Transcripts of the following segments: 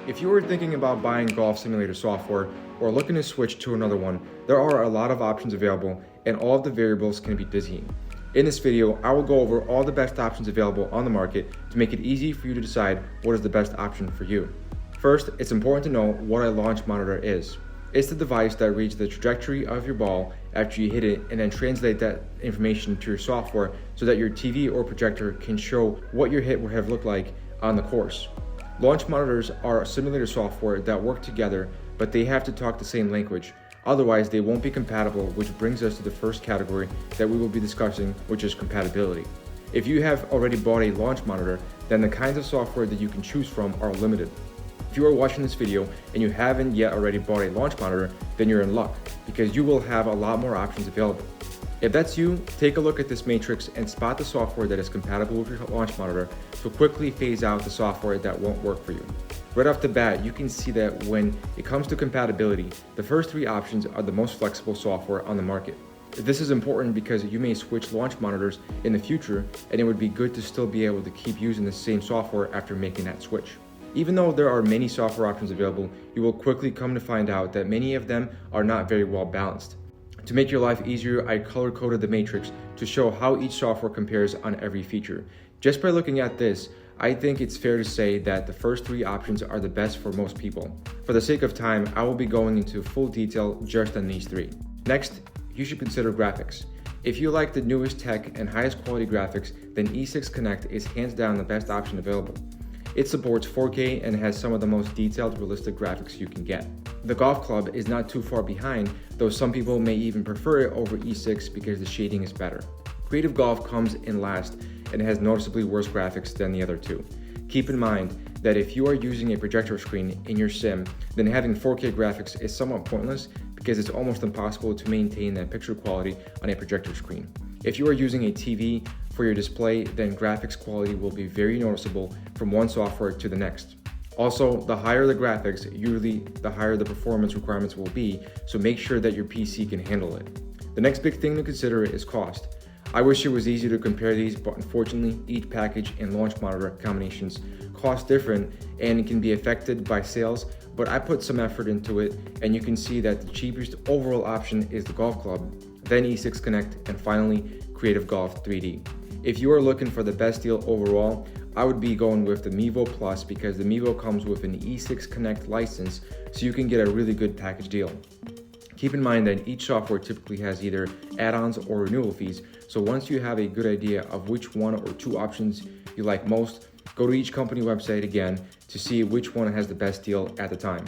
If you are thinking about buying golf simulator software or looking to switch to another one, there are a lot of options available and all of the variables can be dizzying. In this video, I will go over all the best options available on the market to make it easy for you to decide what is the best option for you. First, it's important to know what a launch monitor is. It's the device that reads the trajectory of your ball after you hit it and then translate that information to your software so that your TV or projector can show what your hit would have looked like on the course. Launch monitors are simulator software that work together, but they have to talk the same language. Otherwise, they won't be compatible, which brings us to the first category that we will be discussing, which is compatibility. If you have already bought a launch monitor, then the kinds of software that you can choose from are limited. If you are watching this video and you haven't yet already bought a launch monitor, then you're in luck, because you will have a lot more options available. If that's you, take a look at this matrix and spot the software that is compatible with your launch monitor to quickly phase out the software that won't work for you. Right off the bat, you can see that when it comes to compatibility, the first three options are the most flexible software on the market. This is important because you may switch launch monitors in the future, and it would be good to still be able to keep using the same software after making that switch. Even though there are many software options available, you will quickly come to find out that many of them are not very well balanced. To make your life easier, I color-coded the matrix to show how each software compares on every feature. Just by looking at this, I think it's fair to say that the first three options are the best for most people. For the sake of time, I will be going into full detail just on these three. Next, you should consider graphics. If you like the newest tech and highest quality graphics, then E6 Connect is hands down the best option available. It supports 4K and has some of the most detailed, realistic graphics you can get. The golf club is not too far behind, though some people may even prefer it over E6 because the shading is better. Creative Golf comes in last and has noticeably worse graphics than the other two. Keep in mind that if you are using a projector screen in your sim, then having 4K graphics is somewhat pointless because it's almost impossible to maintain that picture quality on a projector screen. If you are using a TV for your display, then graphics quality will be very noticeable from one software to the next. Also, the higher the graphics, usually the higher the performance requirements will be, so make sure that your PC can handle it. The next big thing to consider is cost. I wish it was easy to compare these, but unfortunately, each package and launch monitor combinations cost different and can be affected by sales, but I put some effort into it, and you can see that the cheapest overall option is the golf club, then E6 Connect, and finally, Creative Golf 3D. If you are looking for the best deal overall, I would be going with the Mevo Plus because the Mevo comes with an E6 Connect license, so you can get a really good package deal. Keep in mind that each software typically has either add-ons or renewal fees, so once you have a good idea of which one or two options you like most, go to each company website again to see which one has the best deal at the time.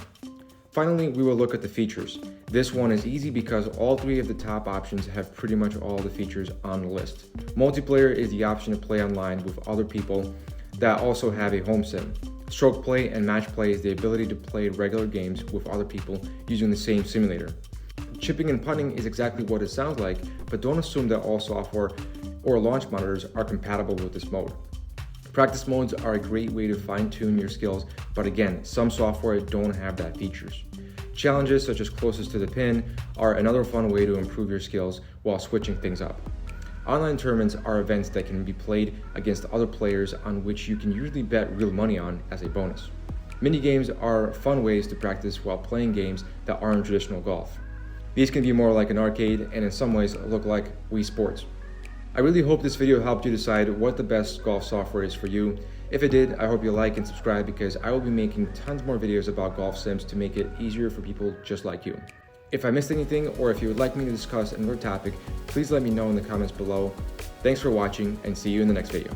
Finally, we will look at the features. This one is easy because all three of the top options have pretty much all the features on the list. Multiplayer is the option to play online with other people that also have a home sim. Stroke play and match play is the ability to play regular games with other people using the same simulator. Chipping and putting is exactly what it sounds like, but don't assume that all software or launch monitors are compatible with this mode. Practice modes are a great way to fine-tune your skills, but again, some software don't have that features. Challenges such as closest to the pin are another fun way to improve your skills while switching things up. Online tournaments are events that can be played against other players on which you can usually bet real money on as a bonus. Mini games are fun ways to practice while playing games that aren't traditional golf. These can be more like an arcade and in some ways look like Wii Sports. I really hope this video helped you decide what the best golf software is for you. If it did, I hope you like and subscribe because I will be making tons more videos about golf sims to make it easier for people just like you. If I missed anything or if you would like me to discuss another topic, please let me know in the comments below. Thanks for watching and see you in the next video.